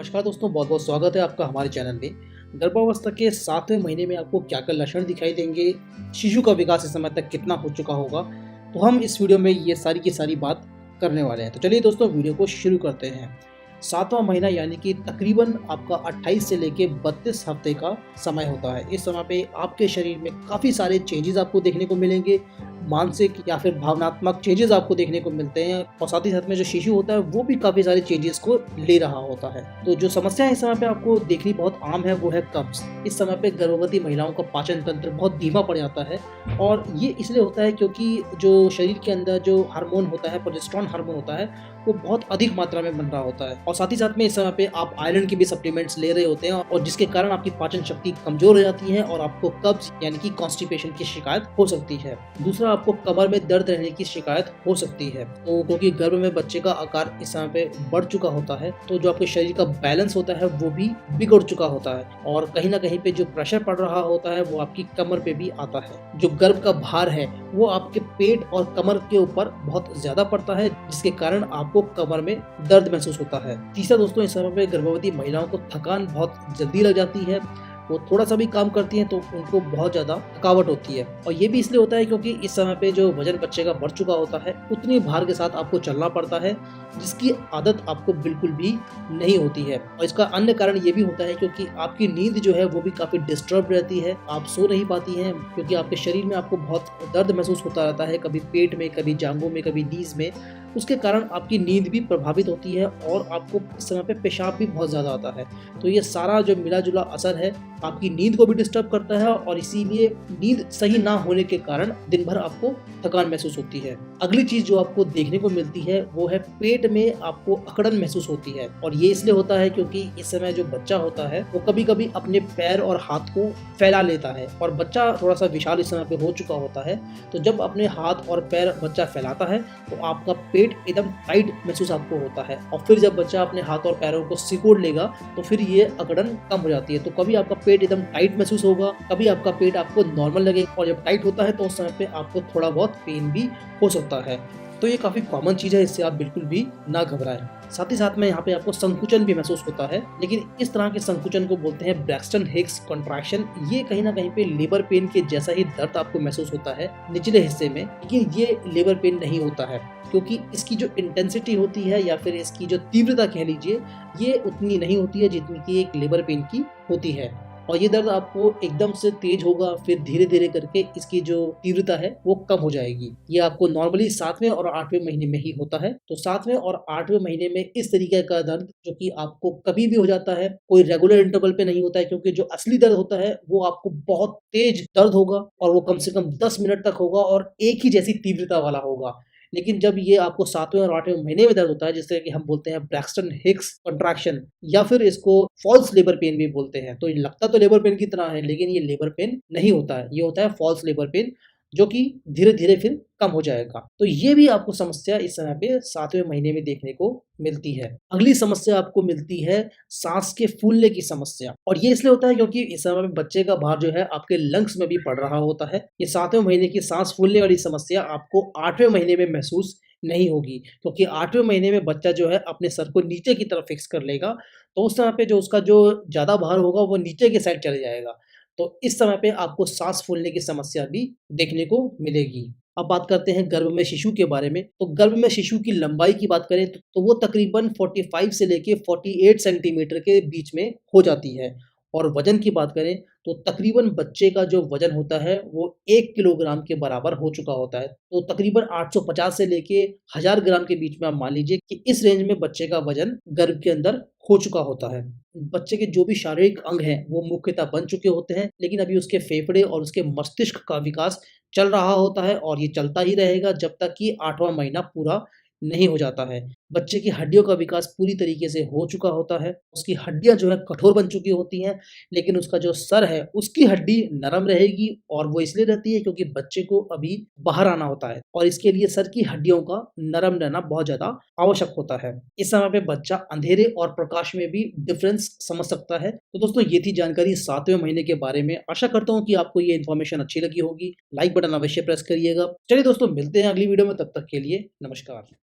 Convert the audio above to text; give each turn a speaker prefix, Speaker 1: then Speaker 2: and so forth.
Speaker 1: नमस्कार दोस्तों, बहुत बहुत स्वागत है आपका हमारे चैनल में। गर्भावस्था के 7वें महीने में आपको क्या-क्या लक्षण दिखाई देंगे, शिशु का विकास इस समय तक कितना हो चुका होगा, तो हम इस वीडियो में ये सारी की सारी बात करने वाले हैं। तो चलिए दोस्तों, वीडियो को शुरू करते हैं। 7वां महीना यानी कि तकरीबन आपका 28 से लेके 32 हफ्ते का समय होता है। इस समय पे आपके शरीर में काफ़ी सारे चेंजेज़ आपको देखने को मिलेंगे, मानसिक या फिर भावनात्मक चेंजेज़ आपको देखने को मिलते हैं और साथ ही साथ में जो शिशु होता है वो भी काफ़ी सारे चेंजेज़ को ले रहा होता है। तो जो समस्या इस समय पे आपको देखनी बहुत आम है वो है कब्ज़। इस समय पे गर्भवती महिलाओं का पाचन तंत्र बहुत धीमा पड़ जाता है और ये इसलिए होता है क्योंकि जो शरीर के अंदर जो हार्मोन होता है, प्रोजेस्टेरोन हार्मोन होता है, वो बहुत अधिक मात्रा में बन रहा होता है और साथ ही साथ में इस समय पे आप आयरन की भी सप्लीमेंट्स ले रहे होते हैं और जिसके कारण आपकी पाचन शक्ति कमजोर हो जाती है और आपको कब्ज यानी कि कॉन्स्टिपेशन की शिकायत हो सकती है। दूसरा, आपको कमर में दर्द रहने की शिकायत हो सकती है। तो क्योंकि गर्भ में बच्चे का आकार इस समय पे बढ़ चुका होता है तो जो आपके शरीर का बैलेंस होता है वो भी बिगड़ चुका होता है और कहीं ना कहीं पे जो प्रेशर पड़ रहा होता है वो आपकी कमर पे भी आता है। जो गर्भ का भार है वो आपके पेट और कमर के ऊपर बहुत ज्यादा पड़ता है जिसके कारण आपको कमर में दर्द महसूस होता है। तीसरा दोस्तों, इस समय पे गर्भवती महिलाओं को थकान बहुत जल्दी लग जाती है। वो थोड़ा सा भी काम करती हैं तो उनको बहुत ज़्यादा थकावट होती है और ये भी इसलिए होता है क्योंकि इस समय पे जो वजन बच्चे का बढ़ चुका होता है उतनी भार के साथ आपको चलना पड़ता है जिसकी आदत आपको बिल्कुल भी नहीं होती है। और इसका अन्य कारण ये भी होता है क्योंकि आपकी नींद जो है वो भी काफ़ी डिस्टर्ब रहती है, आप सो नहीं पाती हैं क्योंकि आपके शरीर में आपको बहुत दर्द महसूस होता रहता है, कभी पेट में, कभी जांघों में, कभी नीज में। उसके कारण आपकी नींद भी प्रभावित होती है और आपको इस समय पे पेशाब भी बहुत ज़्यादा आता है। तो ये सारा जो मिला जुला असर है आपकी नींद को भी डिस्टर्ब करता है और इसीलिए नींद सही ना होने के कारण दिन भर आपको थकान महसूस होती है। अगली चीज जो आपको देखने को मिलती है वो है पेट में आपको अकड़न महसूस होती है और ये इसलिए होता है क्योंकि इस समय जो बच्चा होता है वो कभी कभी अपने पैर और हाथ को फैला लेता है और बच्चा थोड़ा सा विशाल इस समय पे हो चुका होता है। तो जब अपने हाथ और पैर बच्चा फैलाता है तो आपका पेट एकदम टाइट महसूस आपको होता है और फिर जब बच्चा अपने हाथ और पैरों को सिकोड़ लेगा तो फिर ये अकड़न कम हो जाती है। तो कभी आपका पेट एकदम टाइट महसूस होगा, कभी आपका पेट आपको नॉर्मल लगेगा और जब टाइट होता है तो उस समय पे आपको थोड़ा बहुत पेन भी हो सकता है। तो ये काफ़ी कॉमन चीज़ है, इससे आप बिल्कुल भी ना घबराएं। साथ ही साथ में यहाँ पे आपको संकुचन भी महसूस होता है, लेकिन इस तरह के संकुचन को बोलते हैं ब्रैक्सटन हिक्स कॉन्ट्रैक्शन। ये कहीं ना कहीं पे लेबर पेन के जैसा ही दर्द आपको महसूस होता है निचले हिस्से में, लेकिन ये लेबर पेन नहीं होता है क्योंकि इसकी जो इंटेंसिटी होती है या फिर इसकी जो तीव्रता कह लीजिए, ये उतनी नहीं होती है जितनी कि एक लेबर पेन की होती है। और ये दर्द आपको एकदम से तेज होगा, फिर धीरे धीरे करके इसकी जो तीव्रता है वो कम हो जाएगी। ये आपको नॉर्मली 7वें और 8वें महीने में ही होता है। तो 7वें और 8वें महीने में इस तरीके का दर्द जो कि आपको कभी भी हो जाता है, कोई रेगुलर इंटरवल पे नहीं होता है क्योंकि जो असली दर्द होता है वो आपको बहुत तेज दर्द होगा और वो कम से कम 10 मिनट तक होगा और एक ही जैसी तीव्रता वाला होगा। लेकिन जब ये आपको 7वें और 8वें महीने में दर्द होता है जिसे कि हम बोलते हैं ब्रैक्सटन हिक्स कॉन्ट्रैक्शन या फिर इसको फॉल्स लेबर पेन भी बोलते हैं। तो ये लगता तो लेबर पेन की तरह है लेकिन ये लेबर पेन नहीं होता है, ये होता है फॉल्स लेबर पेन जो कि धीरे धीरे फिर कम हो जाएगा। तो ये भी आपको समस्या इस समय पे 7वें महीने में देखने को मिलती है। अगली समस्या आपको मिलती है सांस के फूलने की समस्या और ये इसलिए होता है क्योंकि इस समय पे बच्चे का भार जो है आपके लंग्स में भी पड़ रहा होता है। ये 7वें महीने की सांस फूलने वाली समस्या आपको 8वें महीने में महसूस नहीं होगी क्योंकि 8वें महीने में बच्चा जो है अपने सर को नीचे की तरफ फिक्स कर लेगा, तो उस समय पे जो उसका जो ज़्यादा भार होगा वो नीचे की साइड चले जाएगा। तो इस समय पे आपको सांस फूलने की समस्या भी देखने को मिलेगी। अब बात करते हैं गर्भ में शिशु के बारे में। तो गर्भ में शिशु की लंबाई की बात करें तो वो तकरीबन 45 से लेके 48 सेंटीमीटर के बीच में हो जाती है और वजन की बात करें तो तकरीबन बच्चे का जो वजन होता है वो 1 किलोग्राम के बराबर हो चुका होता है। तो तकरीबन 850 से लेके 1000 ग्राम के बीच में आप मान लीजिए कि इस रेंज में बच्चे का वजन गर्भ के अंदर हो चुका होता है। बच्चे के जो भी शारीरिक अंग हैं वो मुख्यतः बन चुके होते हैं, लेकिन अभी उसके फेफड़े और उसके मस्तिष्क का विकास चल रहा होता है और ये चलता ही रहेगा जब तक कि 8वां महीना पूरा नहीं हो जाता है। बच्चे की हड्डियों का विकास पूरी तरीके से हो चुका होता है, उसकी हड्डियाँ जो है कठोर बन चुकी होती हैं, लेकिन उसका जो सर है उसकी हड्डी नरम रहेगी और वो इसलिए रहती है क्योंकि बच्चे को अभी बाहर आना होता है और इसके लिए सर की हड्डियों का नरम रहना बहुत ज़्यादा आवश्यक होता है। इस समय पे बच्चा अंधेरे और प्रकाश में भी डिफरेंस समझ सकता है। तो दोस्तों, ये थी जानकारी 7वें महीने के बारे में। आशा करता हूँ कि आपको ये इन्फॉर्मेशन अच्छी लगी होगी। लाइक बटन अवश्य प्रेस करिएगा। चलिए दोस्तों, मिलते हैं अगली वीडियो में, तब तक के लिए नमस्कार।